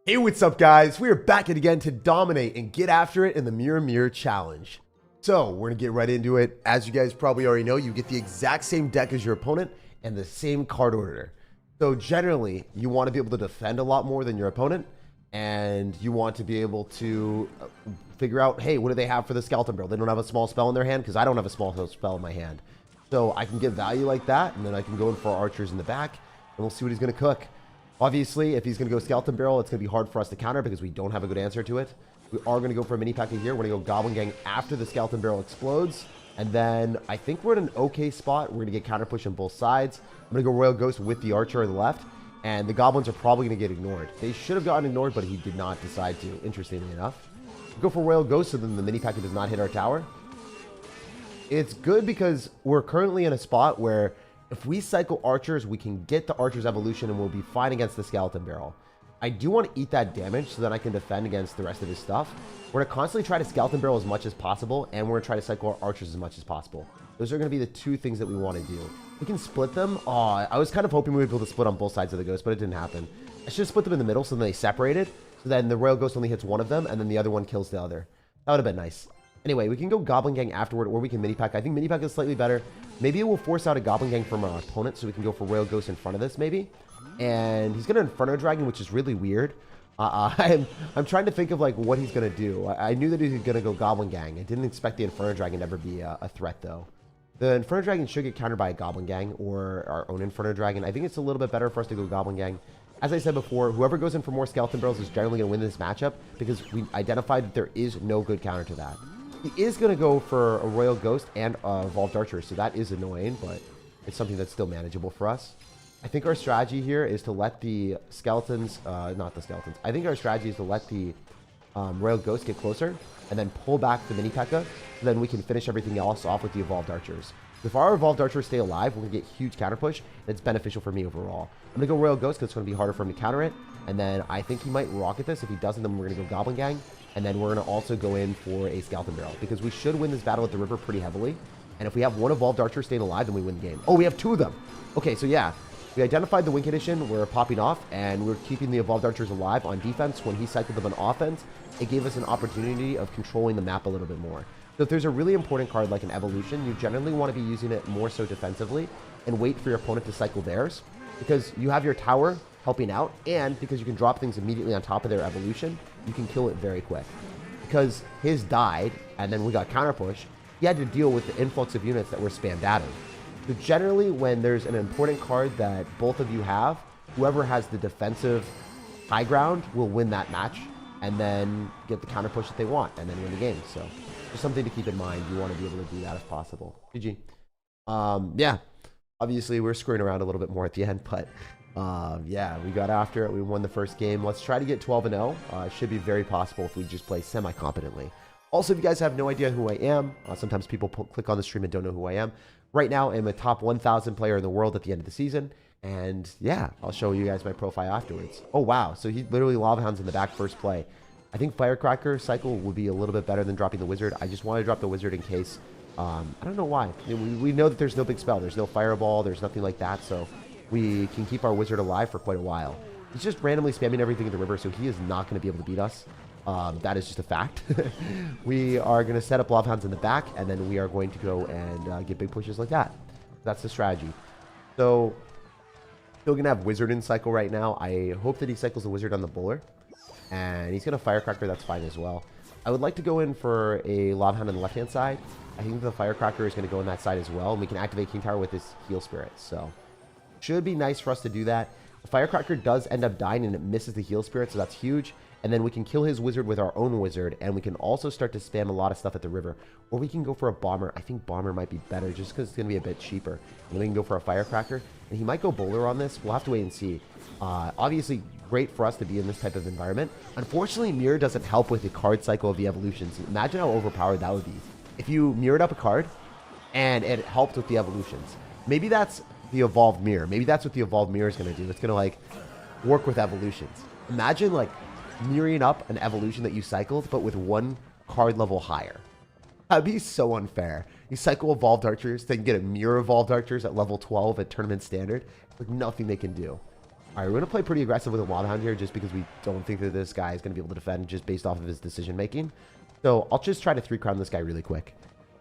Hey, what's up, guys? We are back again to dominate and get after it in the Mirror Challenge. So, we're going to get right into it. As you guys probably already know, you get the exact same deck as your opponent and the same card order. So, generally, you want to be able to defend a lot more than your opponent, and you want to be able to figure out, hey, what do they have for the Skeleton Barrel? They don't have a small spell in their hand because I don't have a small spell in my hand. So, I can get value like that, and then I can go in for archers in the back, and we'll see what he's going to cook. Obviously, if he's going to go Skeleton Barrel, it's going to be hard for us to counter because we don't have a good answer to it. We are going to go for a mini Pekka here. We're going to go Goblin Gang after the Skeleton Barrel explodes. And then I think we're in an okay spot. We're going to get counter push on both sides. I'm going to go Royal Ghost with the Archer on the left. And the Goblins are probably going to get ignored. They should have gotten ignored, but he did not decide to, interestingly enough. We'll go for Royal Ghost so then the mini Pekka does not hit our tower. It's good because we're currently in a spot where if we cycle archers, we can get the archer's evolution and we'll be fine against the Skeleton Barrel. I do want to eat that damage so that I can defend against the rest of his stuff. We're going to constantly try to Skeleton Barrel as much as possible, and we're going to try to cycle our archers as much as possible. Those are going to be the two things that we want to do. We can split them. Oh, I was kind of hoping we would be able to split on both sides of the ghost, but it didn't happen. I should have split them in the middle so then they separated. So then the Royal Ghost only hits one of them, and then the other one kills the other. That would have been nice. Anyway, we can go Goblin Gang afterward, or we can mini Pekka. I think mini Pekka is slightly better. Maybe it will force out a Goblin Gang from our opponent, so we can go for Royal Ghost in front of this, maybe. And he's going to Inferno Dragon, which is really weird. I'm trying to think of like what he's going to do. I knew that he was going to go Goblin Gang. I didn't expect the Inferno Dragon to ever be a threat, though. The Inferno Dragon should get countered by a Goblin Gang or our own Inferno Dragon. I think it's a little bit better for us to go Goblin Gang. As I said before, whoever goes in for more Skeleton Barrels is generally going to win this matchup because we identified that there is no good counter to that. He is going to go for a Royal Ghost and a Evolved Archer, so that is annoying, but it's something that's still manageable for us. I think our strategy here is to let the skeletons, not the skeletons, I think our strategy is to let the Royal Ghost get closer and then pull back the mini Pekka, so then we can finish everything else off with the Evolved Archers. If our Evolved Archers stay alive, we're going to get huge counter push, and it's beneficial for me overall. I'm going to go Royal Ghost because it's going to be harder for him to counter it, and then I think he might rocket this. If he doesn't, then we're going to go Goblin Gang. And then we're going to also go in for a Skeleton Barrel because we should win this battle at the river pretty heavily. And if we have one Evolved Archer staying alive, then we win the game. Oh, we have two of them. Okay, so yeah, we identified the win condition. We're popping off, and we're keeping the Evolved Archers alive on defense. When he cycled them on offense, it gave us an opportunity of controlling the map a little bit more. So if there's a really important card like an Evolution, you generally want to be using it more so defensively and wait for your opponent to cycle theirs because you have your tower helping out, and because you can drop things immediately on top of their evolution, you can kill it very quick. Because his died, and then we got counter push, he had to deal with the influx of units that were spammed at him. So generally, when there's an important card that both of you have, whoever has the defensive high ground will win that match, and then get the counter push that they want, and then win the game. So just something to keep in mind. You want to be able to do that if possible. GG. Yeah, obviously we're screwing around a little bit more at the end, but yeah, we got after it. We won the first game. Let's try to get 12-0. It should be very possible if we just play semi-competently. Also, if you guys have no idea who I am, sometimes people click on the stream and don't know who I am. Right now, I'm a top 1,000 player in the world at the end of the season. And yeah, I'll show you guys my profile afterwards. Oh, wow. So he literally Lava Hounds in the back first play. I think Firecracker cycle would be a little bit better than dropping the Wizard. I just wanted to drop the Wizard in case. I don't know why. We know that there's no big spell. There's no Fireball. There's nothing like that. So we can keep our Wizard alive for quite a while. He's just randomly spamming everything in the river, so he is not going to be able to beat us. That is just a fact. We are going to set up Lava Hounds in the back, and then we are going to go and get big pushes like that. That's the strategy. So, still going to have Wizard in cycle right now. I hope that he cycles the Wizard on the Bowler. And he's going to Firecracker, that's fine as well. I would like to go in for a Lava Hound on the left-hand side. I think the Firecracker is going to go on that side as well, and we can activate King Tower with his Heal Spirit, so should be nice for us to do that. The Firecracker does end up dying and it misses the Heal Spirit, so that's huge. And then we can kill his Wizard with our own Wizard, and we can also start to spam a lot of stuff at the river. Or we can go for a Bomber. I think Bomber might be better just because it's going to be a bit cheaper. And then we can go for a Firecracker. And he might go Bowler on this. We'll have to wait and see. Obviously, great for us to be in this type of environment. Unfortunately, Mirror doesn't help with the card cycle of the evolutions. Imagine how overpowered that would be. If you mirrored up a card, and it helped with the evolutions. Maybe that's the Evolved Mirror. Maybe that's what the Evolved Mirror is going to do. It's going to, like, work with evolutions. Imagine, like, mirroring up an evolution that you cycled, but with one card level higher. That'd be so unfair. You cycle Evolved Archers, then get a Mirror Evolved Archers at level 12 at Tournament Standard. Like, nothing they can do. All right, we're going to play pretty aggressive with a Wild Hound here just because we don't think that this guy is going to be able to defend just based off of his decision making. So I'll just try to 3-crown this guy really quick.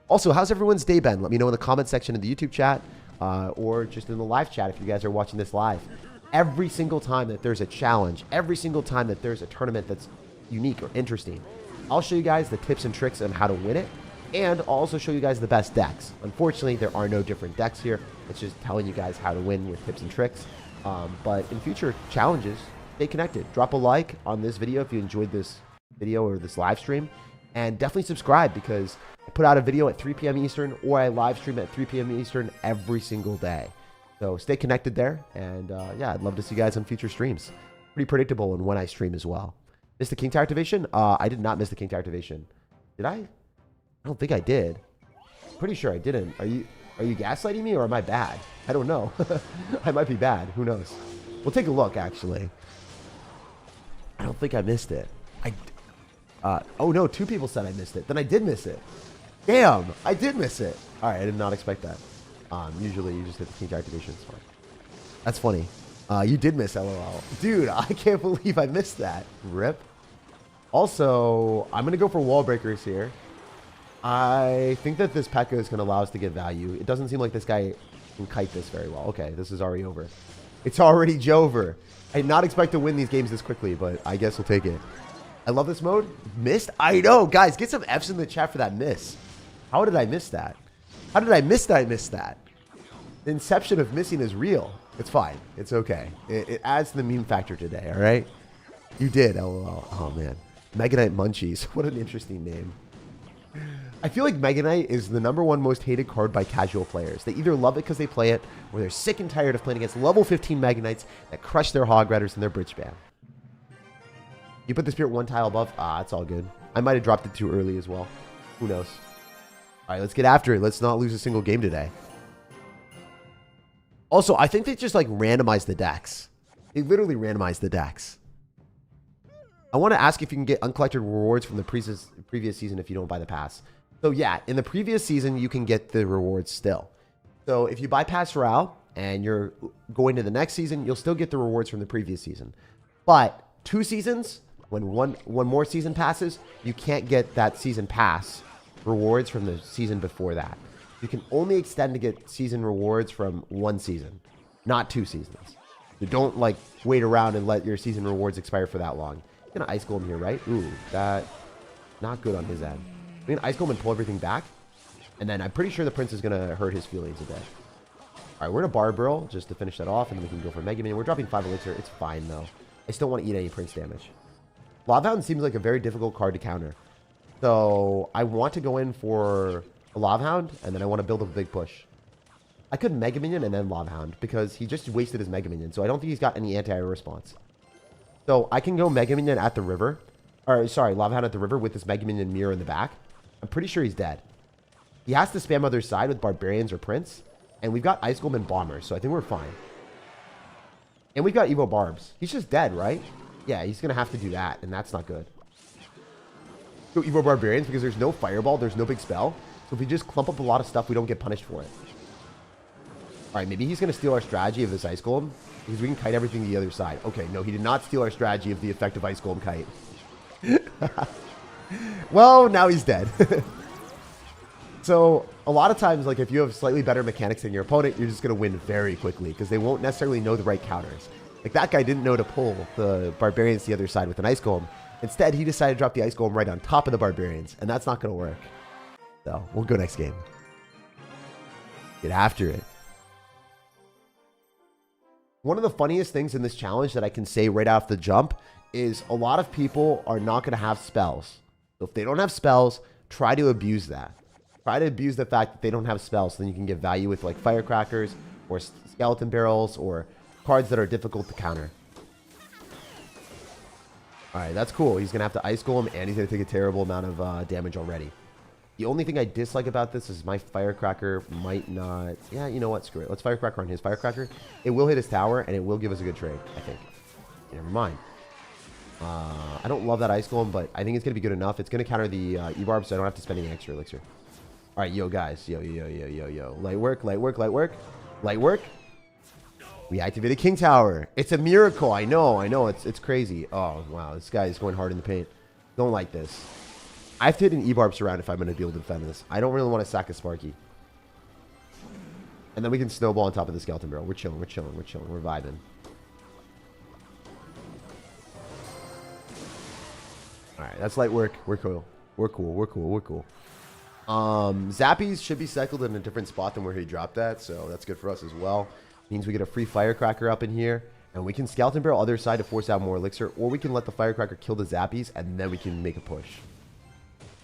Also, how's everyone's day been? Let me know in the comment section of the YouTube chat or just in the live chat if you guys are watching this live. Every single time that there's a challenge, every single time that there's a tournament that's unique or interesting, I'll show you guys the tips and tricks on how to win it, and I'll also show you guys the best decks. Unfortunately, there are no different decks here. It's just telling you guys how to win with tips and tricks. But in future challenges, stay connected. Drop a like on this video if you enjoyed this video or this live stream, and definitely subscribe because I put out a video at 3 p.m. Eastern or I live stream at 3 p.m. Eastern every single day. So stay connected there, and yeah, I'd love to see you guys on future streams. Pretty predictable in when I stream as well. Missed the King Tower activation? I did not miss the King Tower activation. Did I? I don't think I did. Pretty sure I didn't. Are you gaslighting me or am I bad? I don't know. I might be bad. Who knows? We'll take a look, actually. I don't think I missed it. Oh, no. 2 people said I missed it. Then I did miss it. Damn. I did miss it. All right. I did not expect that. Usually, you just hit the King Tower activation. It's fine. That's funny. You did miss LOL. Dude, I can't believe I missed that. RIP. Also, I'm going to go for wall breakers here. I think that this Pekka is going to allow us to get value. It doesn't seem like this guy can kite this very well. Okay, this is already over. It's already Jover. I did not expect to win these games this quickly, but I guess we'll take it. I love this mode. Missed? I know. Guys, get some Fs in the chat for that miss. How did I miss that? How did I miss that I missed that? The inception of missing is real. It's fine. It's okay. It adds to the meme factor today, all right? You did, LOL. Oh, man. Mega Knight Munchies. What an interesting name. I feel like Mega Knight is the #1 most hated card by casual players. They either love it because they play it, or they're sick and tired of playing against level 15 Mega Knights that crush their Hog Riders and their Bridge Band. You put the Spirit 1 tile above? Ah, it's all good. I might have dropped it too early as well. Who knows? All right, let's get after it. Let's not lose a single game today. Also, I think they just like randomized the decks. They literally randomized the decks. I want to ask if you can get uncollected rewards from the previous season if you don't buy the pass. So yeah, in the previous season, you can get the rewards still. So if you bypass Royale and you're going to the next season, you'll still get the rewards from the previous season. But 2 seasons, when one more season passes, you can't get that season pass rewards from the season before that. You can only extend to get season rewards from 1 season, not 2 seasons. So don't like wait around and let your season rewards expire for that long. You're gonna Ice Golem here, right? Ooh, that not good on his end. We're gonna Ice Golem and pull everything back, and then I'm pretty sure the Prince is gonna hurt his feelings a bit. All right, we're gonna Bar Barrel just to finish that off, and then we can go for Mega Man. We're dropping 5 Elixir. It's fine though. I still want to eat any Prince damage. Lava Hound seems like a very difficult card to counter, so I want to go in for a Lava Hound, and then I want to build a big push. I could Mega Minion and then Lava Hound because he just wasted his Mega Minion, so I don't think he's got any anti-air response. So I can go Mega Minion at the river. Or, sorry, Lava Hound at the river with this Mega Minion mirror in the back. I'm pretty sure he's dead. He has to spam other side with Barbarians or Prince. And we've got Ice Golem and Bombers, so I think we're fine. And we've got Evo Barbs. He's just dead, right? Yeah, he's going to have to do that, and that's not good. Go Evo Barbarians because there's no Fireball, there's no big spell. So if we just clump up a lot of stuff, we don't get punished for it. All right, maybe he's going to steal our strategy of this Ice Golem. Because we can kite everything to the other side. Okay, no, he did not steal our strategy of the effective Ice Golem kite. Well, now he's dead. So, a lot of times, like, if you have slightly better mechanics than your opponent, you're just going to win very quickly. Because they won't necessarily know the right counters. Like, that guy didn't know to pull the Barbarians to the other side with an Ice Golem. Instead, he decided to drop the Ice Golem right on top of the Barbarians. And that's not going to work. So, we'll go next game. Get after it. One of the funniest things in this challenge that I can say right off the jump is a lot of people are not going to have spells. So if they don't have spells, try to abuse that. Try to abuse the fact that they don't have spells so then you can get value with like Firecrackers or Skeleton Barrels or cards that are difficult to counter. Alright, that's cool. He's going to have to Ice Golem and he's going to take a terrible amount of damage already. The only thing I dislike about this is my Firecracker might not... Yeah, you know what? Screw it. Let's Firecracker on his Firecracker. It will hit his tower, and it will give us a good trade, I think. Never mind. I don't love that Ice Golem, but I think it's going to be good enough. It's going to counter the E-Barb, so I don't have to spend any extra Elixir. All right, yo, guys. Yo. Light work, light work, light work. Light work. We activated King Tower. It's a miracle. I know. It's crazy. Oh, wow. This guy is going hard in the paint. Don't like this. I have to hit an E-Barb surround if I'm going to be able to defend this. I don't really want to sack a Sparky. And then we can snowball on top of the Skeleton Barrel. We're chilling. We're vibing. Alright, that's light work. We're cool. Zappies should be cycled in a different spot than where he dropped that, so that's good for us as well. Means we get a free Firecracker up in here, and we can Skeleton Barrel other side to force out more elixir, or we can let the Firecracker kill the Zappies, and then we can make a push.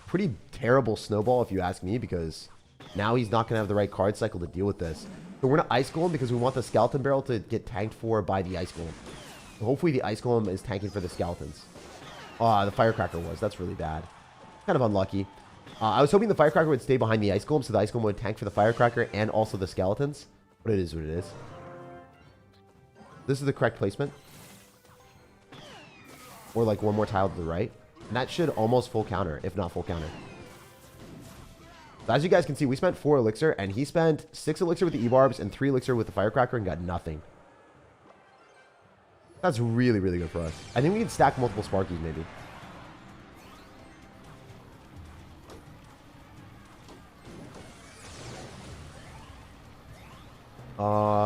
Pretty terrible snowball if you ask me, because now he's not going to have the right card cycle to deal with this. So we're going to Ice Golem because we want the Skeleton Barrel to get tanked for by the Ice Golem. So hopefully the Ice Golem is tanking for the Skeletons. The Firecracker was. That's really bad. Kind of unlucky. I was hoping the Firecracker would stay behind the Ice Golem, so the Ice Golem would tank for the Firecracker and also the Skeletons. But it is what it is. This is the correct placement. Or like one more tile to the right. And that should almost full counter, if not full counter. So as you guys can see, we spent 4 elixir, and he spent 6 elixir with the E-Barbs and 3 elixir with the Firecracker and got nothing. That's really, really good for us. I think we can stack multiple Sparkies, maybe.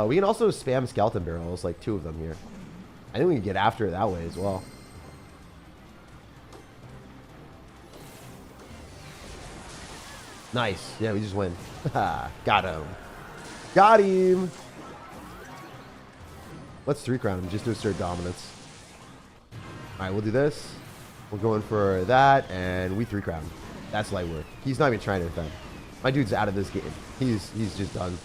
We can also spam Skeleton Barrels, like 2 of them here. I think we can get after it that way as well. Nice. Yeah, we just win. Got him. Got him. Let's 3-crown him just to assert dominance. Alright, we'll do this. We're going for that, and we 3-crown him. That's light work. He's not even trying to defend. My dude's out of this game. He's just done.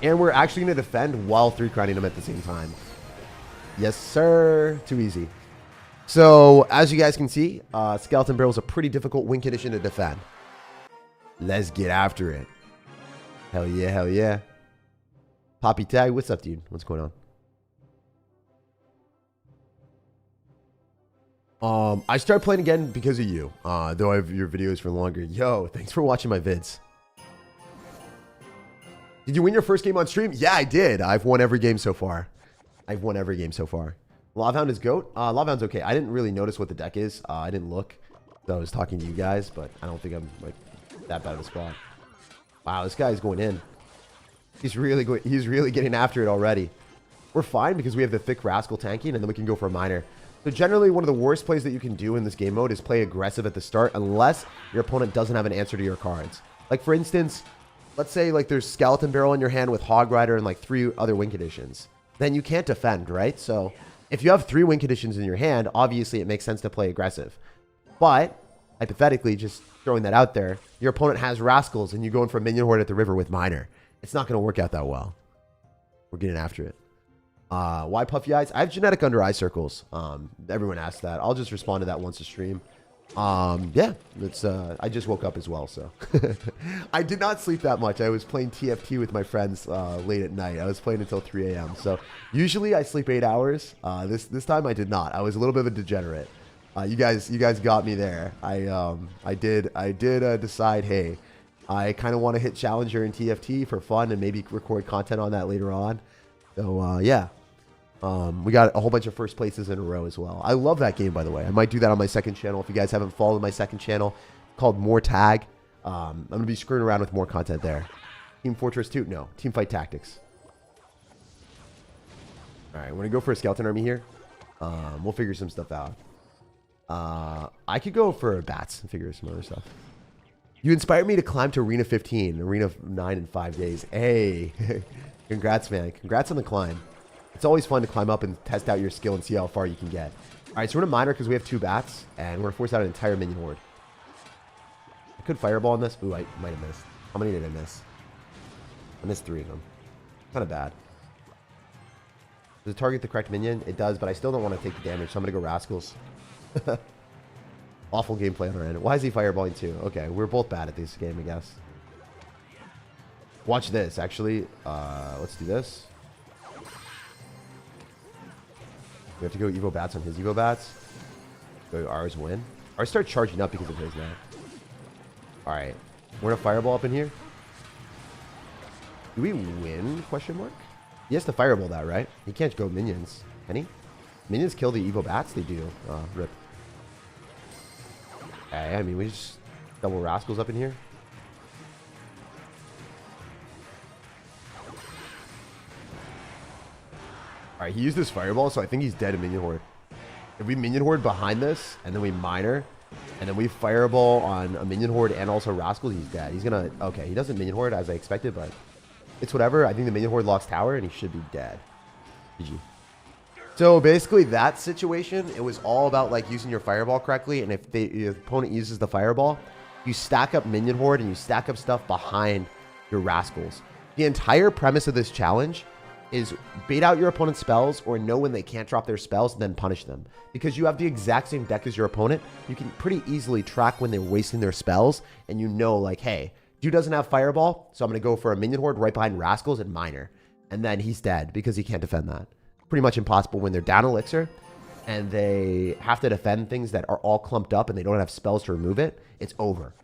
And we're actually going to defend while 3-crowning him at the same time. Yes, sir. Too easy. So, as you guys can see, Skeleton Barrel is a pretty difficult win condition to defend. Let's get after it. Hell yeah, hell yeah. Poppy Tag, what's up, dude? What's going on? I started playing again because of you. Though I have your videos for longer. Yo, thanks for watching my vids. Did you win your first game on stream? Yeah, I did. I've won every game so far. Hound is GOAT. Hound's okay. I didn't really notice what the deck is. I didn't look. So I was talking to you guys, but I don't think I'm like that bad of a squad. Wow, this guy's going in. He's really getting after it already. We're fine because we have the thick Rascal tanking, and then we can go for a Miner. So generally, one of the worst plays that you can do in this game mode is play aggressive at the start, unless your opponent doesn't have an answer to your cards. Like for instance, let's say like there's Skeleton Barrel in your hand with Hog Rider and like 3 other win conditions. Then you can't defend, right? So if you have 3 win conditions in your hand, obviously it makes sense to play aggressive. But hypothetically, just throwing that out there, your opponent has Rascals and you go in for a Minion Horde at the river with Miner. It's not going to work out that well. We're getting after it. Why puffy eyes? I have genetic under eye circles. Everyone asked that. I'll just respond to that once a stream. Yeah, it's I just woke up as well, so I did not sleep that much. I was playing TFT with my friends late at night. I was playing until 3 a.m. So usually I sleep 8 hours. This time I did not. I was a little bit of a degenerate. You guys got me there. I did decide, hey, I kind of want to hit Challenger and TFT for fun and maybe record content on that later on. So yeah. We got a whole bunch of first places in a row as well. I love that game, by the way. I might do that on my second channel. If you guys haven't followed my second channel called More Tag, I'm going to be screwing around with more content there. Team Fortress 2? No. Team Fight Tactics. Alright, we're going to go for a Skeleton Army here. We'll figure some stuff out. I could go for bats and figure some other stuff. You inspired me to climb to Arena 15, Arena 9 in 5 days. Hey, congrats, man. Congrats on the climb. It's always fun to climb up and test out your skill and see how far you can get. All right, so we're going to Miner because we have 2 bats, and we're going to force out an entire Minion Horde. I could Fireball on this. Ooh, I might have missed. How many did I miss? I missed 3 of them. Kind of bad. Does it target the correct minion? It does, but I still don't want to take the damage, so I'm going to go Rascals. Awful gameplay on our end. Why is he Fireballing too? Okay, we're both bad at this game, I guess. Watch this, actually. Let's do this. We have to go Evo Bats on his Evo Bats. Go ours win. Ours start charging up because of his now. Alright. We're going to Fireball up in here. Do we win? Question mark. He has to fireball that, right? He can't go minions. Can he? Minions kill the Evo bats? They do. Rip. Okay, I mean, we just double rascals up in here. Alright, he used his fireball, so I think he's dead in minion horde. If we minion horde behind this, and then we miner, and then we fireball on a minion horde and also rascals, he's dead. He's gonna... Okay, he doesn't minion horde as I expected, but it's whatever. I think the minion horde locks tower, and he should be dead. GG. So basically that situation, it was all about like using your fireball correctly, and if your opponent uses the fireball, you stack up minion horde and you stack up stuff behind your rascals. The entire premise of this challenge is bait out your opponent's spells or know when they can't drop their spells and then punish them. Because you have the exact same deck as your opponent, you can pretty easily track when they're wasting their spells, and you know like, hey, dude doesn't have fireball, so I'm going to go for a minion horde right behind rascals and miner. And then he's dead because he can't defend that. Pretty much impossible when they're down elixir and they have to defend things that are all clumped up and they don't have spells to remove it. It's over.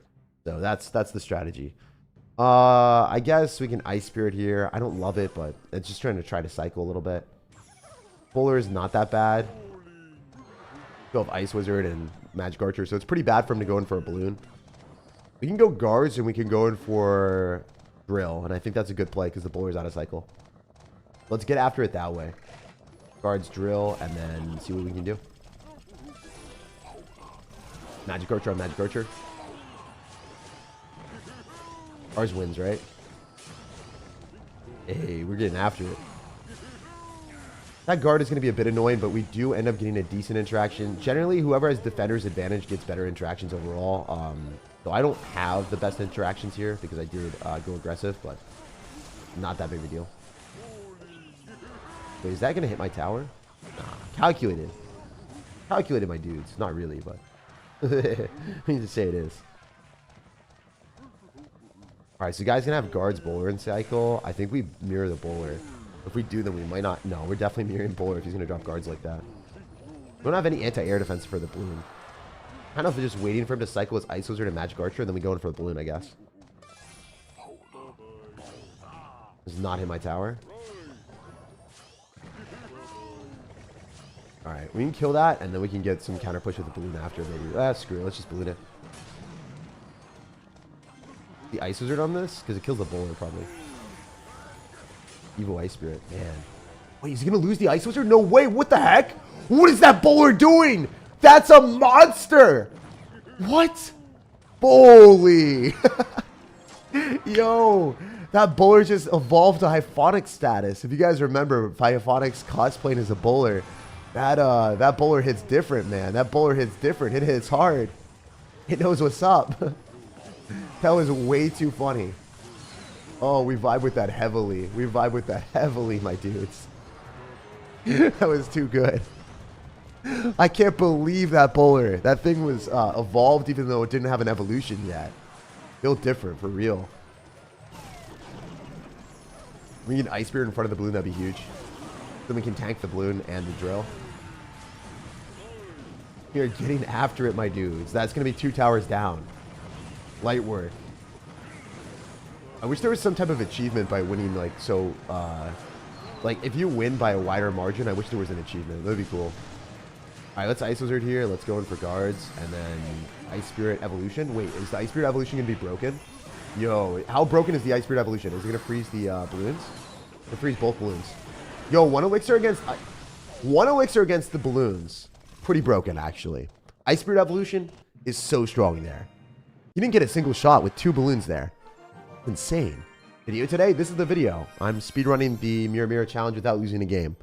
So that's the strategy. I guess we can Ice Spirit here. I don't love it, but it's just trying to cycle a little bit. Bowler is not that bad. Go of Ice Wizard and Magic Archer, so it's pretty bad for him to go in for a balloon. We can go guards and we can go in for drill, and I think that's a good play because the bowler's out of cycle. Let's get after it that way. Guards, drill, and then see what we can do. Magic Archer on Magic Archer. Ours wins, right? Hey, we're getting after it. That guard is going to be a bit annoying, but we do end up getting a decent interaction. Generally, whoever has defender's advantage gets better interactions overall. So I don't have the best interactions here because I did go aggressive, but not that big of a deal. Wait, is that going to hit my tower? Nah, calculated. Calculated, my dudes. Not really, but I need to say it is. Alright, so you guys going to have guards, bowler, and cycle. I think we mirror the bowler. If we do, then we might not. No, we're definitely mirroring bowler if he's going to drop guards like that. We don't have any anti-air defense for the balloon. Kind of just waiting for him to cycle his Ice Wizard and Magic Archer, and then we go in for the balloon, I guess. Does not hit my tower. Alright, we can kill that, and then we can get some counter push with the balloon after, maybe. Screw it, let's just balloon it. The Ice Wizard on this? Because it kills the bowler, probably. Evil Ice Spirit, man. Wait, is he going to lose the Ice Wizard? No way, what the heck? What is that bowler doing? That's a monster! What? Holy! Yo, that bowler just evolved to Hyphonic status. If you guys remember, Hyphonic's cosplaying as a bowler, that bowler hits different, man. That bowler hits different. It hits hard. It knows what's up. That was way too funny. Oh, we vibe with that heavily. We vibe with that heavily, my dudes. That was too good. I can't believe that bowler. That thing was evolved even though it didn't have an evolution yet. Built different, for real. We need an Ice Spirit in front of the balloon, that'd be huge. Then we can tank the balloon and the drill. You're getting after it, my dudes. That's going to be 2 towers down. Light work. I wish there was some type of achievement by winning, like, so, like, if you win by a wider margin, I wish there was an achievement. That would be cool. Alright, let's Ice Wizard here. Let's go in for guards. And then Ice Spirit Evolution. Wait, is the Ice Spirit Evolution going to be broken? Yo, how broken is the Ice Spirit Evolution? Is it going to freeze the balloons? It freeze both balloons. Yo, one elixir against the balloons. Pretty broken, actually. Ice Spirit Evolution is so strong there. You didn't get a single shot with 2 balloons there. Insane. Video today, this is the video. I'm speedrunning the Mirror Mirror Challenge without losing a game.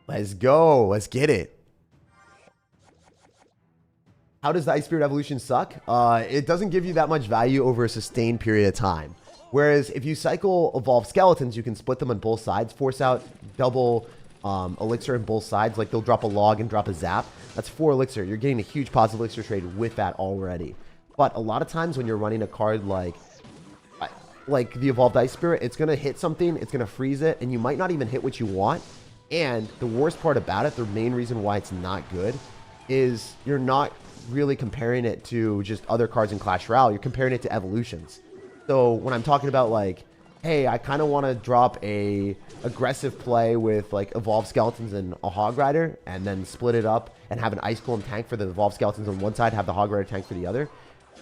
Let's go. Let's get it. How does the Ice Spirit Evolution suck? It doesn't give you that much value over a sustained period of time. Whereas if you cycle Evolve Skeletons, you can split them on both sides, force out double elixir on both sides. Like they'll drop a log and drop a zap. That's 4 elixir. You're getting a huge positive elixir trade with that already. But a lot of times when you're running a card like the Evolved Ice Spirit, it's going to hit something, it's going to freeze it, and you might not even hit what you want. And the worst part about it, the main reason why it's not good, is you're not really comparing it to just other cards in Clash Royale. You're comparing it to evolutions. So when I'm talking about like, hey, I kind of want to drop a aggressive play with like evolved skeletons and a hog rider, and then split it up and have an ice golem tank for the evolved skeletons on one side, have the hog rider tank for the other,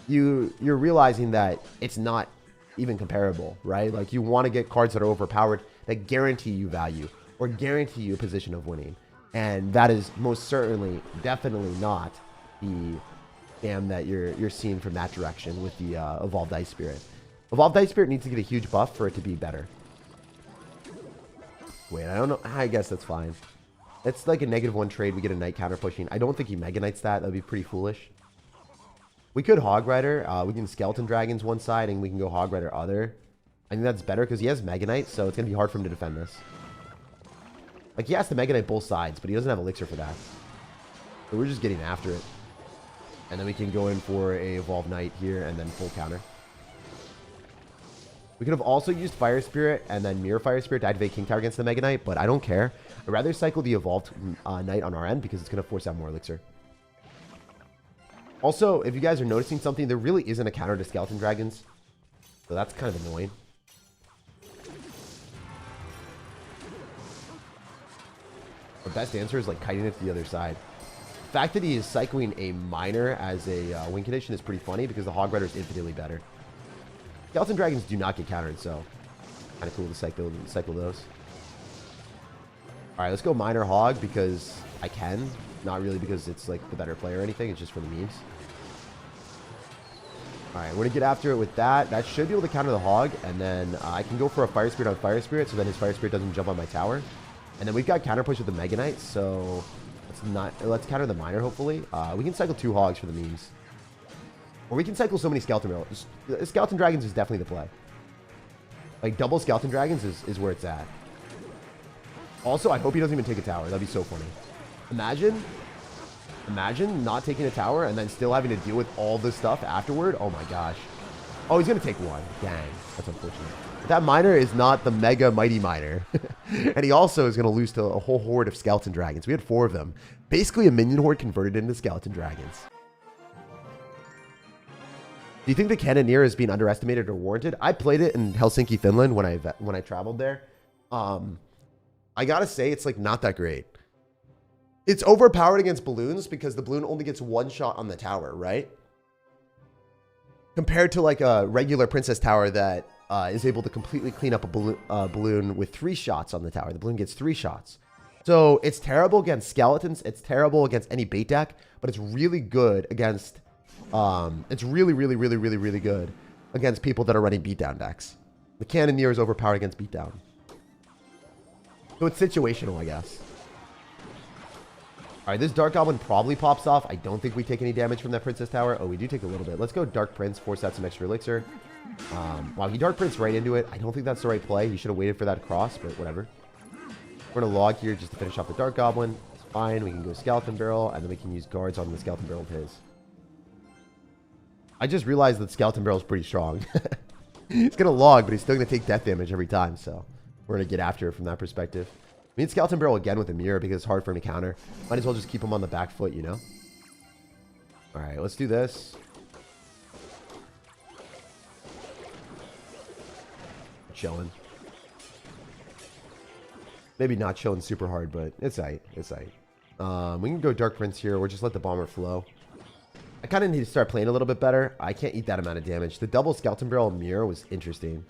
you're realizing that it's not even comparable, right? Like you want to get cards that are overpowered that guarantee you value or guarantee you a position of winning, and that is most certainly, definitely not the scam that you're seeing from that direction with the evolved ice spirit. Evolved Ice Spirit needs to get a huge buff for it to be better. Wait, I don't know. I guess that's fine. It's like a -1 trade. We get a Knight counter pushing. I don't think he Mega Knights that. That'd be pretty foolish. We could Hog Rider. We can Skeleton Dragons one side, and we can go Hog Rider other. I think that's better because he has Mega Knight, so it's going to be hard for him to defend this. Like, he has to Mega Knight both sides, but he doesn't have Elixir for that. So we're just getting after it. And then we can go in for a Evolved Knight here, and then full counter. We could have also used Fire Spirit and then Mirror Fire Spirit to activate King Tower against the Mega Knight, but I don't care. I'd rather cycle the Evolved Knight on our end because it's going to force out more Elixir. Also, if you guys are noticing something, there really isn't a counter to Skeleton Dragons. So that's kind of annoying. Our best answer is like kiting it to the other side. The fact that he is cycling a Miner as a win condition is pretty funny because the Hog Rider is infinitely better. Skeleton Dragons do not get countered, so kind of cool to cycle those. All right, let's go Miner Hog because I can. Not really because it's like the better player or anything. It's just for the memes. All right, we're going to get after it with that. That should be able to counter the Hog, and then I can go for a Fire Spirit on Fire Spirit so that his Fire Spirit doesn't jump on my tower. And then we've got counter push with the Mega Knight, so let's counter the Miner, hopefully. We can cycle 2 Hogs for the memes. Or we can cycle so many Skeleton Barrels. Skeleton Dragons is definitely the play. Like, double Skeleton Dragons is where it's at. Also, I hope he doesn't even take a tower. That'd be so funny. Imagine not taking a tower and then still having to deal with all this stuff afterward. Oh my gosh. Oh, he's going to take one. Dang. That's unfortunate. But that Miner is not the Mega Mighty Miner. And he also is going to lose to a whole horde of Skeleton Dragons. We had 4 of them. Basically a minion horde converted into Skeleton Dragons. Do you think the Cannoneer is being underestimated or warranted? I played it in Helsinki, Finland when I traveled there. I gotta say it's like not that great. It's overpowered against balloons because the balloon only gets 1 shot on the tower, right? Compared to like a regular Princess Tower that is able to completely clean up a balloon with 3 shots on the tower. The balloon gets 3 shots. So it's terrible against skeletons. It's terrible against any bait deck, but it's really good against... it's really good against people that are running beatdown decks. The Cannoneer is overpowered against beatdown. So it's situational, I guess. All right, this Dark Goblin probably pops off. I don't think we take any damage from that Princess Tower. Oh, we do take a little bit. Let's go Dark Prince, force out some extra Elixir. Wow, he Dark Prince right into it. I don't think that's the right play. He should have waited for that cross, but whatever. We're going to log here just to finish off the Dark Goblin. It's fine. We can go Skeleton Barrel, and then we can use guards on the Skeleton Barrel of his. I just realized that Skeleton Barrel is pretty strong. He's going to log, but he's still going to take death damage every time, so we're going to get after it from that perspective. We need Skeleton Barrel again with a mirror because it's hard for him to counter. Might as well just keep him on the back foot, you know? All right, let's do this. Chilling. Maybe not chilling super hard, but it's aight. It's aight. We can go Dark Prince here or just let the Bomber flow. I kind of need to start playing a little bit better. I can't eat that amount of damage. The double Skeleton Barrel mirror was interesting.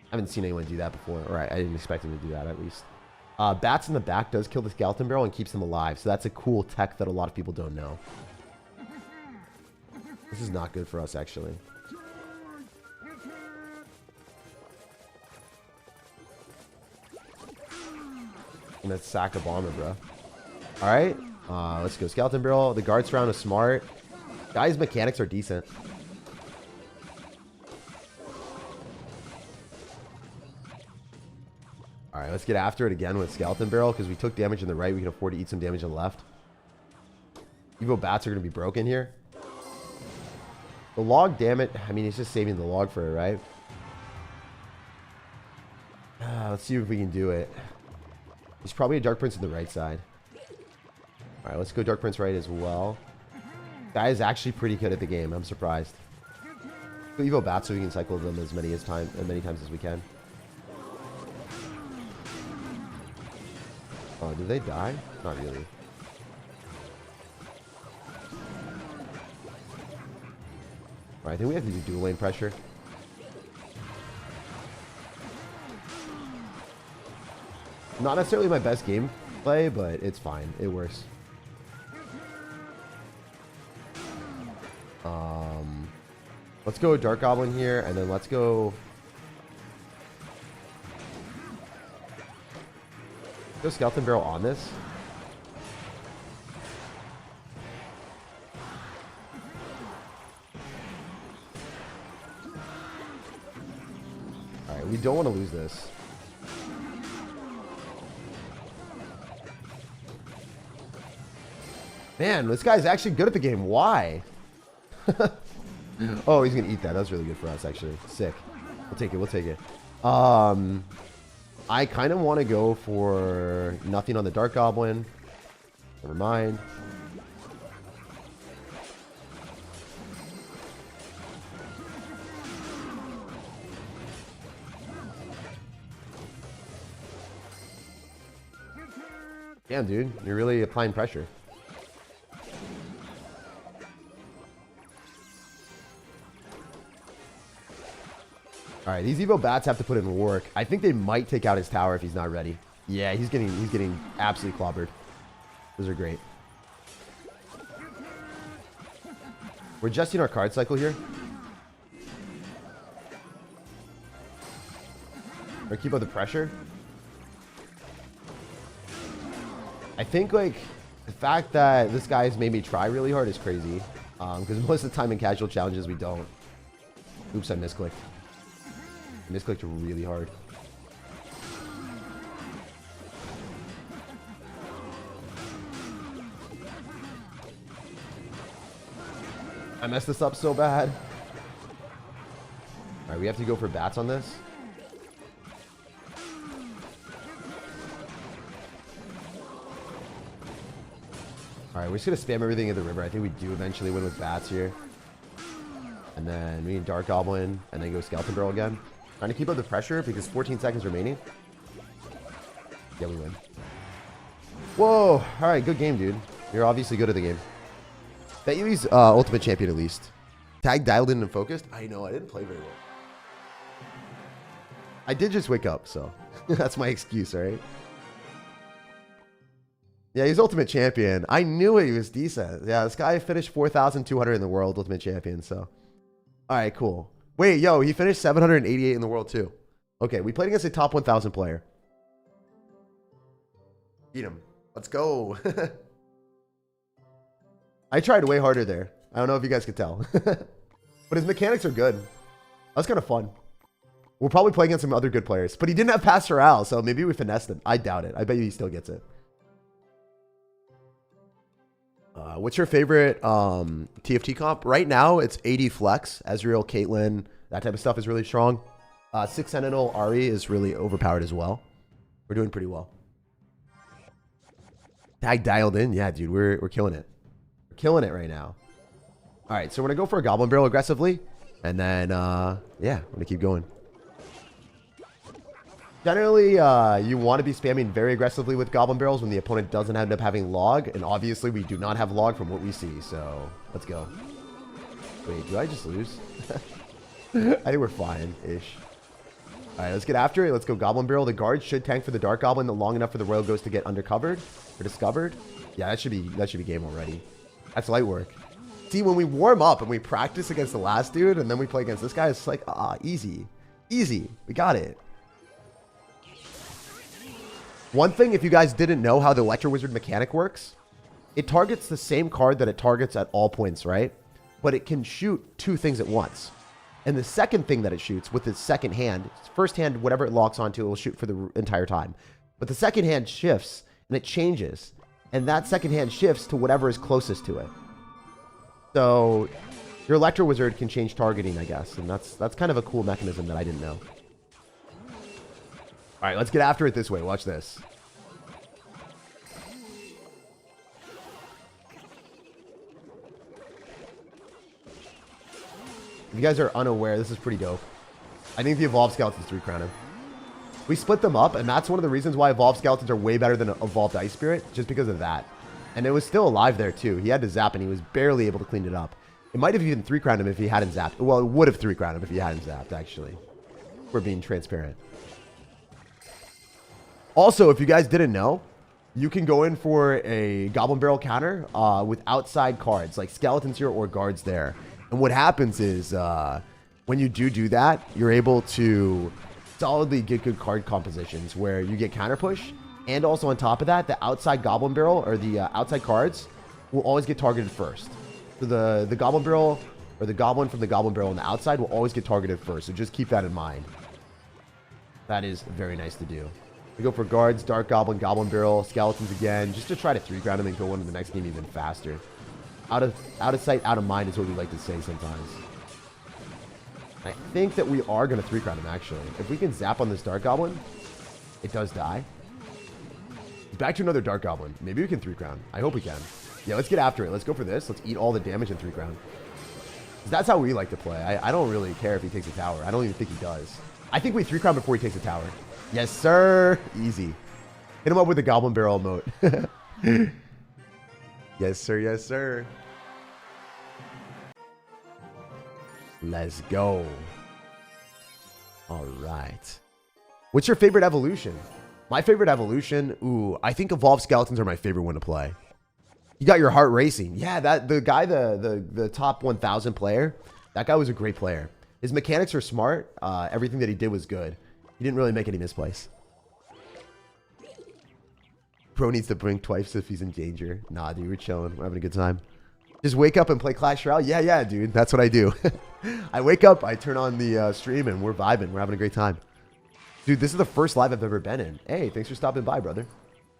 I haven't seen anyone do that before. Or I didn't expect him to do that, at least. Bats in the back does kill the Skeleton Barrel and keeps them alive. So that's a cool tech that a lot of people don't know. This is not good for us, actually. And let's sack a Bomber, bro. Alright. Let's go Skeleton Barrel. The guard surround is smart. Guy's mechanics are decent. Alright, let's get after it again with Skeleton Barrel because we took damage in the right. We can afford to eat some damage on the left. Evo Bats are going to be broken here. The log, damn it. I mean, he's just saving the log for it, right? Let's see if we can do it. He's probably a Dark Prince on the right side. Alright, let's go Dark Prince right as well. Guy is actually pretty good at the game. I'm surprised. Go Evo Bats so we can cycle them as many times as we can. Oh, did they die? Not really. Alright, I think we have to do dual lane pressure. Not necessarily my best gameplay, but it's fine. It works. Let's go Dark Goblin here, and then let's go Skeleton Barrel on this. Alright, we don't want to lose this. Man, this guy's actually good at the game. Why? Oh, he's going to eat that. That was really good for us, actually. Sick. We'll take it. We'll take it. I kind of want to go for nothing on the Dark Goblin. Never mind. Damn, dude. You're really applying pressure. Alright, these Evo Bats have to put in work. I think they might take out his tower if he's not ready. Yeah, he's getting absolutely clobbered. Those are great. We're adjusting our card cycle here. Or keep up the pressure. I think, like, the fact that this guy's made me try really hard is crazy. Because most of the time in casual challenges, we don't. Oops, I misclicked. I misclicked really hard. I messed this up so bad. Alright, we have to go for bats on this. Alright, we're just going to spam everything in the river. I think we do eventually win with bats here. And then we need Dark Goblin, and then go Skeleton Barrel again. Trying to keep up the pressure because 14 seconds remaining. Yeah, we win. Whoa! Alright, good game, dude. You're obviously good at the game. Bet you he's Ultimate Champion at least. Tag dialed in and focused? I know, I didn't play very well. I did just wake up, so that's my excuse, alright? Yeah, he's Ultimate Champion. I knew he was decent. Yeah, this guy finished 4,200 in the world, Ultimate Champion, so. Alright, cool. Wait, yo, he finished 788 in the world, too. Okay, we played against a top 1,000 player. Beat him. Let's go. I tried way harder there. I don't know if you guys could tell. But his mechanics are good. That's kind of fun. We'll probably play against some other good players. But he didn't have Pastoral, so maybe we finessed him. I doubt it. I bet you he still gets it. What's your favorite TFT comp? Right now, it's AD Flex. Ezreal, Caitlyn, that type of stuff is really strong. 6 Sentinel Ahri is really overpowered as well. We're doing pretty well. Tag dialed in. Yeah, dude, we're killing it. We're killing it right now. All right, so we're going to go for a Goblin Barrel aggressively. And then, yeah, we're going to keep going. Generally, you want to be spamming very aggressively with Goblin Barrels when the opponent doesn't end up having log. And obviously, we do not have log from what we see. So, let's go. Wait, do I just lose? I think we're fine-ish. All right, let's get after it. Let's go Goblin Barrel. The guard should tank for the Dark Goblin long enough for the Royal Ghost to get undercovered or discovered. Yeah, that should be game already. That's light work. See, when we warm up and we practice against the last dude and then we play against this guy, it's like, easy. Easy. We got it. One thing, if you guys didn't know how the Electro Wizard mechanic works, it targets the same card that it targets at all points, right? But it can shoot 2 things at once. And the second thing that it shoots with its second hand, its first hand, whatever it locks onto, it will shoot for the entire time. But the second hand shifts and it changes. And that second hand shifts to whatever is closest to it. So your Electro Wizard can change targeting, I guess. And that's kind of a cool mechanism that I didn't know. All right, let's get after it this way. Watch this. If you guys are unaware, this is pretty dope. I think the Evolved Skeletons 3-crown him. We split them up, and that's one of the reasons why Evolved Skeletons are way better than Evolved Ice Spirit, just because of that. And it was still alive there, too. He had to zap, and he was barely able to clean it up. It might have even 3-crowned him if he hadn't zapped. Well, it would have 3-crowned him if he hadn't zapped, actually. We're being transparent. Also, if you guys didn't know, you can go in for a Goblin Barrel counter with outside cards, like Skeletons here or Guards there. And what happens is, when you do that, you're able to solidly get good card compositions where you get counter push. And also on top of that, the outside Goblin Barrel or the outside cards will always get targeted first. So the Goblin Barrel or the Goblin from the Goblin Barrel on the outside will always get targeted first. So just keep that in mind. That is very nice to do. We go for Guards, Dark Goblin, Goblin Barrel, Skeletons again, just to try to 3-ground him and go into the next game even faster. Out of sight, out of mind is what we like to say sometimes. I think that we are going to 3-crown him, actually. If we can zap on this Dark Goblin, it does die. Back to another Dark Goblin. Maybe we can 3-crown. I hope we can. Yeah, let's get after it. Let's go for this. Let's eat all the damage and 3-crown. That's how we like to play. I don't really care if he takes a tower. I don't even think he does. I think we 3-crown before he takes a tower. Yes, sir. Easy. Hit him up with the Goblin Barrel emote. Yes, sir. Yes, sir. Let's go. All right. What's your favorite evolution? My favorite evolution? Ooh, I think Evolved Skeletons are my favorite one to play. You got your heart racing. Yeah, the guy, the top 1,000 player, that guy was a great player. His mechanics are smart. Everything that he did was good. He didn't really make any misplays. Bro needs to blink twice if he's in danger. Nah, dude, we're chilling. We're having a good time. Just wake up and play Clash Royale? Yeah, dude. That's what I do. I wake up, I turn on the stream, and we're vibing. We're having a great time. Dude, this is the first live I've ever been in. Hey, thanks for stopping by, brother.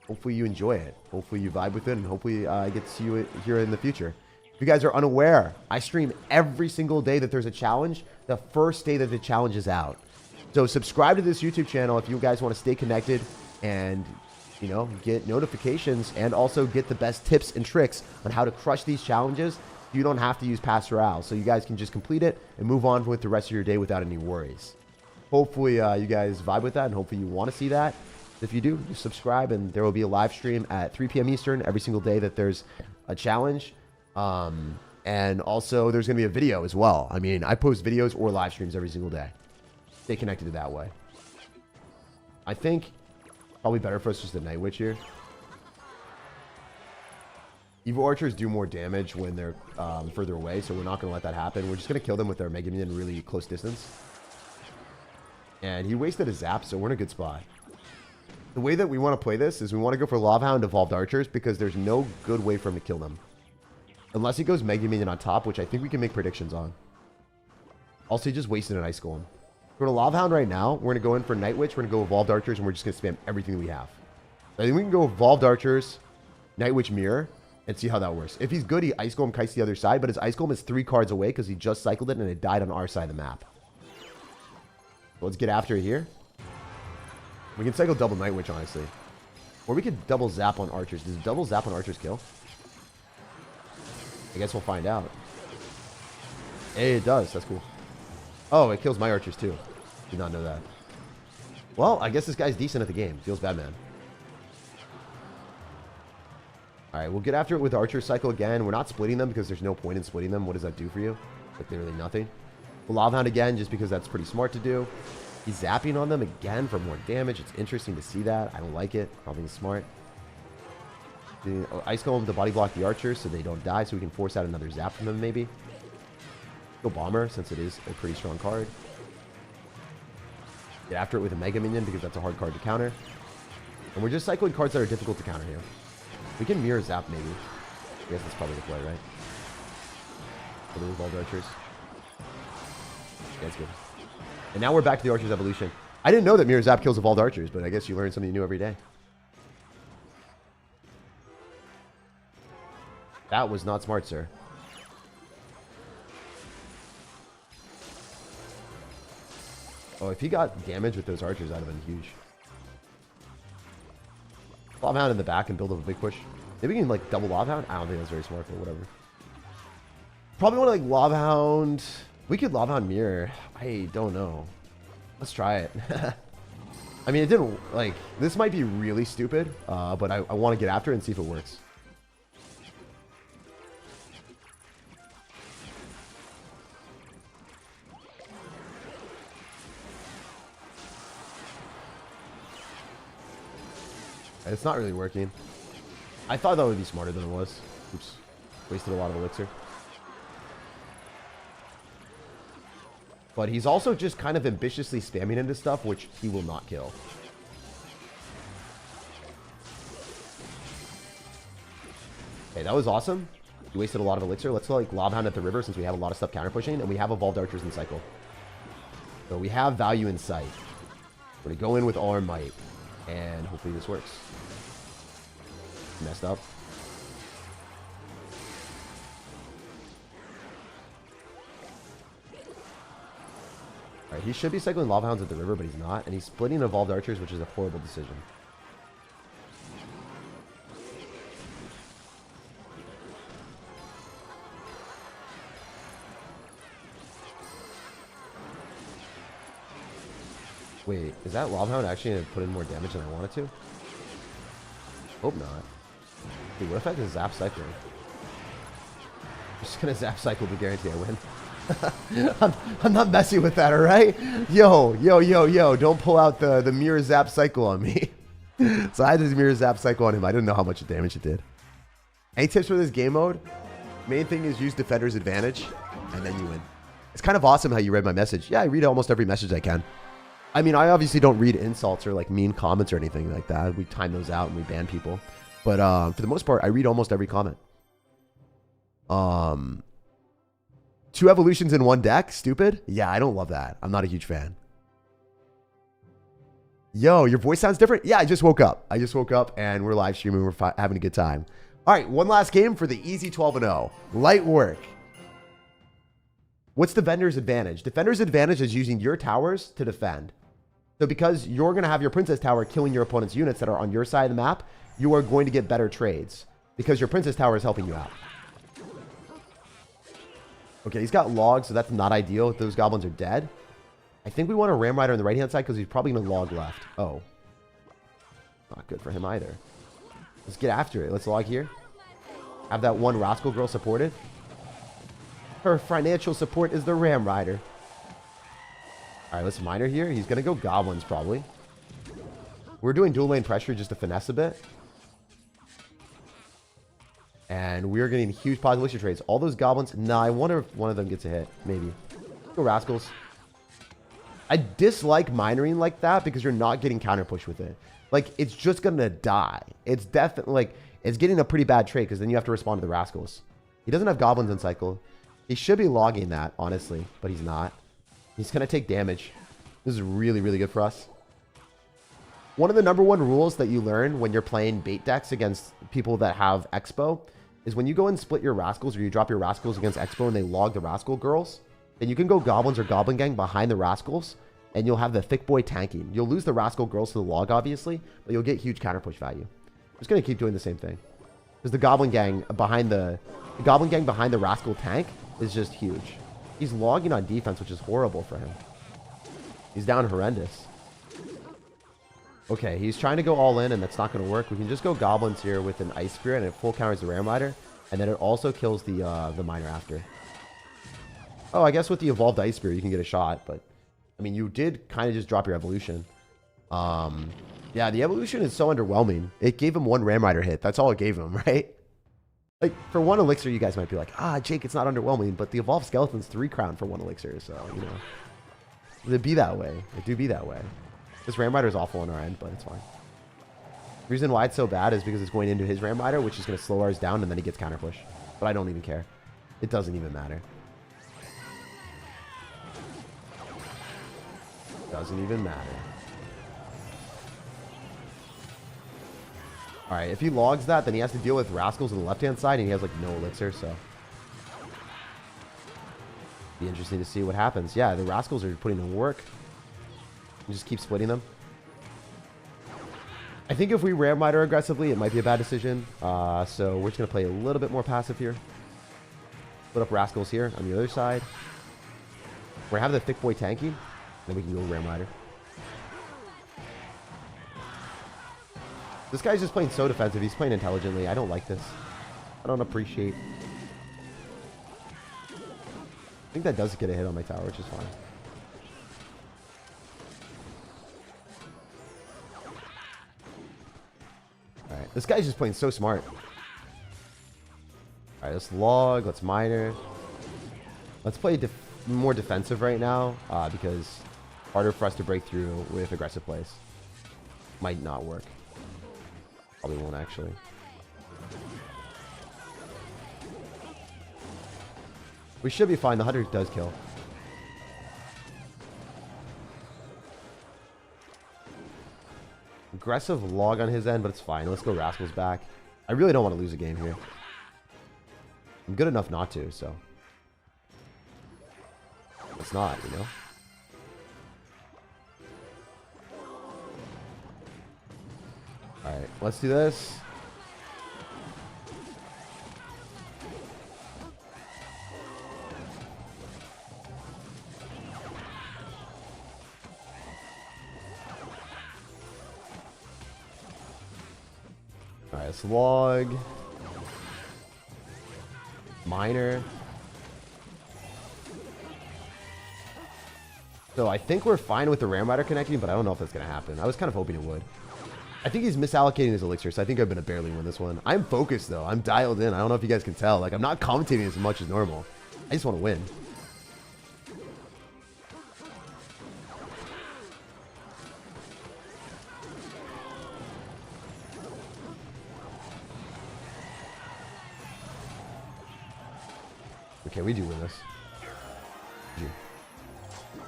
Hopefully you enjoy it. Hopefully you vibe with it, and hopefully I get to see you here in the future. If you guys are unaware, I stream every single day that there's a challenge, the first day that the challenge is out. So subscribe to this YouTube channel if you guys want to stay connected and, you know, get notifications and also get the best tips and tricks on how to crush these challenges. You don't have to use Pass Royale, so you guys can just complete it and move on with the rest of your day without any worries. Hopefully you guys vibe with that, and hopefully you want to see that. If you do, just subscribe, and there will be a live stream at 3 p.m. Eastern every single day that there's a challenge. And also there's going to be a video as well. I mean, I post videos or live streams every single day. Stay connected to that way. I think probably better for us just a Night Witch here. Evil Archers do more damage when they're further away, so we're not going to let that happen. We're just going to kill them with our Mega Minion really close distance. And he wasted a zap, so we're in a good spot. The way that we want to play this is we want to go for Lava Hound Evolved Archers because there's no good way for him to kill them. Unless he goes Mega Minion on top, which I think we can make predictions on. Also, he just wasted an Ice Golem. We're going to Lava Hound right now. We're going to go in for Night Witch. We're going to go Evolved Archers, and we're just going to spam everything we have. I think we can go Evolved Archers, Night Witch Mirror, and see how that works. If he's good, he Ice Golem kites the other side, but his Ice Golem is 3 cards away because he just cycled it and it died on our side of the map. So let's get after it here. We can cycle double Night Witch, honestly. Or we could double zap on Archers. Does double zap on Archers kill? I guess we'll find out. Hey, it does. That's cool. Oh, it kills my Archers too. Did not know that. Well, I guess this guy's decent at the game. Feels bad, man. Alright, we'll get after it with Archer cycle again. We're not splitting them because there's no point in splitting them. What does that do for you? Like, literally nothing. We'll Lava Hound again just because that's pretty smart to do. He's zapping on them again for more damage. It's interesting to see that. I don't like it. I don't think it's smart. The Ice Golem to body block the Archers so they don't die, so we can force out another zap from them maybe. Go Bomber since it is a pretty strong card. Get after it with a Mega Minion because that's a hard card to counter. And we're just cycling cards that are difficult to counter here. We can mirror zap maybe. I guess that's probably the play, right? For the Evolved Archers. Yeah, that's good. And now we're back to the Archer's evolution. I didn't know that mirror zap kills Evolved Archers, but I guess you learn something new every day. That was not smart, sir. Oh, if he got damage with those Archers, that would have been huge. Lava Hound in the back and build up a big push. Maybe we can like double Lava Hound. I don't think that's very smart, but whatever. Probably want to like Lava Hound. We could Lava Hound Mirror. I don't know. Let's try it. I mean, it didn't, like, this might be really stupid, but I want to get after it and see if it works. It's not really working. I thought that would be smarter than it was. Oops. Wasted a lot of elixir. But he's also just kind of ambitiously spamming into stuff, which he will not kill. Okay, that was awesome. He wasted a lot of elixir. Let's like Lob Hound at the river since we have a lot of stuff counter pushing, and we have evolved archers in cycle. So we have value in sight. We're gonna go in with all our might, and hopefully this works. Messed up. Alright, he should be cycling Lava Hounds at the river, but he's not. And he's splitting evolved archers, which is a horrible decision. Wait, is that Lava Hound actually going to put in more damage than I wanted to? Hope not. Dude, what if I just zap cycling? I'm just going to zap cycle to guarantee I win. I'm not messing with that, alright? Yo, don't pull out the mirror zap cycle on me. So I had this mirror zap cycle on him. I didn't know how much damage it did. Any tips for this game mode? Main thing is use defender's advantage, and then you win. It's kind of awesome how you read my message. Yeah, I read almost every message I can. I mean, I obviously don't read insults or like mean comments or anything like that. We time those out and we ban people. But for the most part, I read almost every comment. 2 evolutions in 1 deck? Stupid? Yeah, I don't love that. I'm not a huge fan. Yo, your voice sounds different? Yeah, I just woke up. And we're live streaming. We're having a good time. All right, one last game for the easy 12-0. Light work. What's defender's advantage? Defender's advantage is using your towers to defend. So because you're going to have your princess tower killing your opponent's units that are on your side of the map, you are going to get better trades because your princess tower is helping you out. Okay, he's got logs, so that's not ideal. Those goblins are dead. I think we want a Ram Rider on the right-hand side because he's probably going to log left. Oh. Not good for him either. Let's get after it. Let's log here. Have that one Rascal girl supported. Her financial support is the Ram Rider. All right, let's miner here. He's going to go goblins probably. We're doing dual lane pressure just to finesse a bit. And we're getting huge positive elixir trades. All those goblins. Nah, I wonder if one of them gets a hit. Maybe. Go Rascals. I dislike minering like that because you're not getting counter push with it. Like, it's just going to die. It's definitely, like, it's getting a pretty bad trade because then you have to respond to the Rascals. He doesn't have goblins in cycle. He should be logging that, honestly, but he's not. He's going to take damage. This is really, really good for us. One of the #1 rules that you learn when you're playing bait decks against people that have Expo is when you go and split your Rascals or you drop your Rascals against Expo and they log the Rascal girls, then you can go Goblins or Goblin Gang behind the Rascals and you'll have the thick boy tanking. You'll lose the Rascal girls to the log, obviously, but you'll get huge counter push value. I'm just going to keep doing the same thing. Because the Goblin Gang behind the Rascal tank is just huge. He's logging on defense, which is horrible for him. He's down horrendous. Okay, he's trying to go all in, and that's not going to work. We can just go Goblins here with an Ice Spear, and it full counters the Ram Rider, and then it also kills the Miner after. Oh, I guess with the Evolved Ice Spear, you can get a shot, but, I mean, you did kind of just drop your Evolution. Yeah, the Evolution is so underwhelming. It gave him 1 Ram Rider hit. That's all it gave him, right? Like, for 1 elixir, you guys might be like, ah, Jake, it's not underwhelming, but the Evolved Skeleton's 3 crown for 1 elixir, so, you know. It'd be that way. It do be that way. This Ram Rider is awful on our end, but it's fine. The reason why it's so bad is because it's going into his Ram Rider, which is going to slow ours down, and then he gets counter push. But I don't even care. It doesn't even matter. Doesn't even matter. Alright, if he logs that, then he has to deal with Rascals on the left-hand side, and he has, like, no elixir, so... Be interesting to see what happens. Yeah, the Rascals are putting in work. You just keep splitting them. I think if we Ram Rider aggressively, it might be a bad decision. So we're just going to play a little bit more passive here. Split up Rascals here on the other side. We're having the thick boy tanking. Then we can go Ram Rider. This guy's just playing so defensive. He's playing intelligently. I don't like this. I don't appreciate. I think that does get a hit on my tower, which is fine. Alright, this guy's just playing so smart. Alright, let's log, let's miner. Let's play more defensive right now, because harder for us to break through with aggressive plays. Might not work. Probably won't actually. We should be fine. The 100 does kill. Aggressive log on his end, but it's fine. Let's go Rascal's back. I really don't want to lose a game here. I'm good enough not to, so. It's not, you know? Alright, let's do this. Alright, let's log. Miner. So I think we're fine with the Ram Rider connecting, but I don't know if that's going to happen. I was kind of hoping it would. I think he's misallocating his elixir, so I think I'm going to barely win this one. I'm focused, though. I'm dialed in. I don't know if you guys can tell. Like, I'm not commentating as much as normal. I just want to win. Okay, we do win this.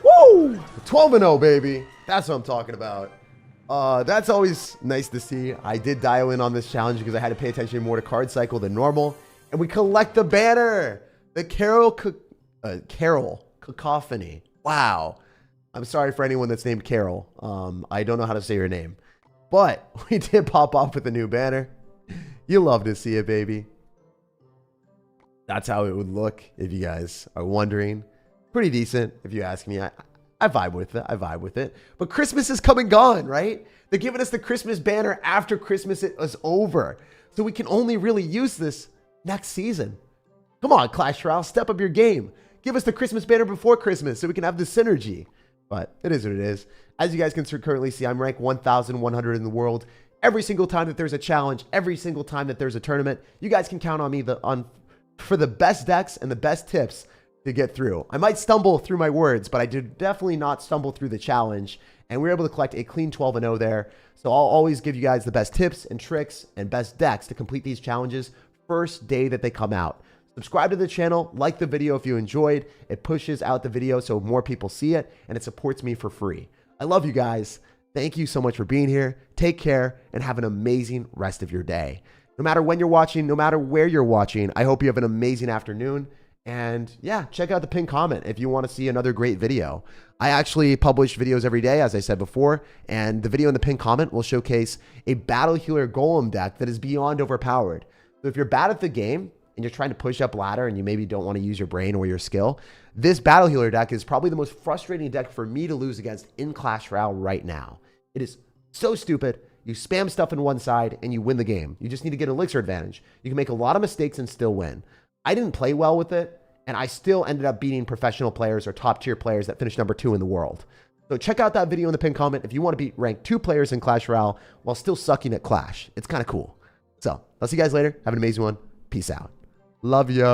Woo! 12-0, baby. That's what I'm talking about. That's always nice to see. I did dial in on this challenge because I had to pay attention more to card cycle than normal. And we collect the banner. The Carol Cacophony. Wow. I'm sorry for anyone that's named Carol. I don't know how to say your name. But we did pop off with a new banner. You love to see it, baby. That's how it would look if you guys are wondering. Pretty decent, if you ask me. I vibe with it. I vibe with it. But Christmas is come and gone, right? They're giving us the Christmas banner after Christmas is over. So we can only really use this next season. Come on, Clash Royale, step up your game. Give us the Christmas banner before Christmas so we can have the synergy. But it is what it is. As you guys can currently see, I'm ranked 1,100 in the world. Every single time that there's a challenge, every single time that there's a tournament, you guys can count on me for the best decks and the best tips to get through. I might stumble through my words, but I did definitely not stumble through the challenge. And we were able to collect a clean 12-0 there. So I'll always give you guys the best tips and tricks and best decks to complete these challenges first day that they come out. Subscribe to the channel, like the video if you enjoyed. It pushes out the video so more people see it, and it supports me for free. I love you guys. Thank you so much for being here. Take care and have an amazing rest of your day. No matter when you're watching, no matter where you're watching, I hope you have an amazing afternoon. And yeah, check out the pinned comment if you want to see another great video. I actually publish videos every day, as I said before, and the video in the pinned comment will showcase a Battle Healer Golem deck that is beyond overpowered. So if you're bad at the game and you're trying to push up ladder and you maybe don't want to use your brain or your skill, this Battle Healer deck is probably the most frustrating deck for me to lose against in Clash Royale right now. It is so stupid. You spam stuff in one side and you win the game. You just need to get an elixir advantage. You can make a lot of mistakes and still win. I didn't play well with it, and I still ended up beating professional players or top tier players that finished #2 in the world. So check out that video in the pinned comment if you want to beat ranked 2 players in Clash Royale while still sucking at Clash. It's kind of cool. So I'll see you guys later. Have an amazing one. Peace out. Love ya.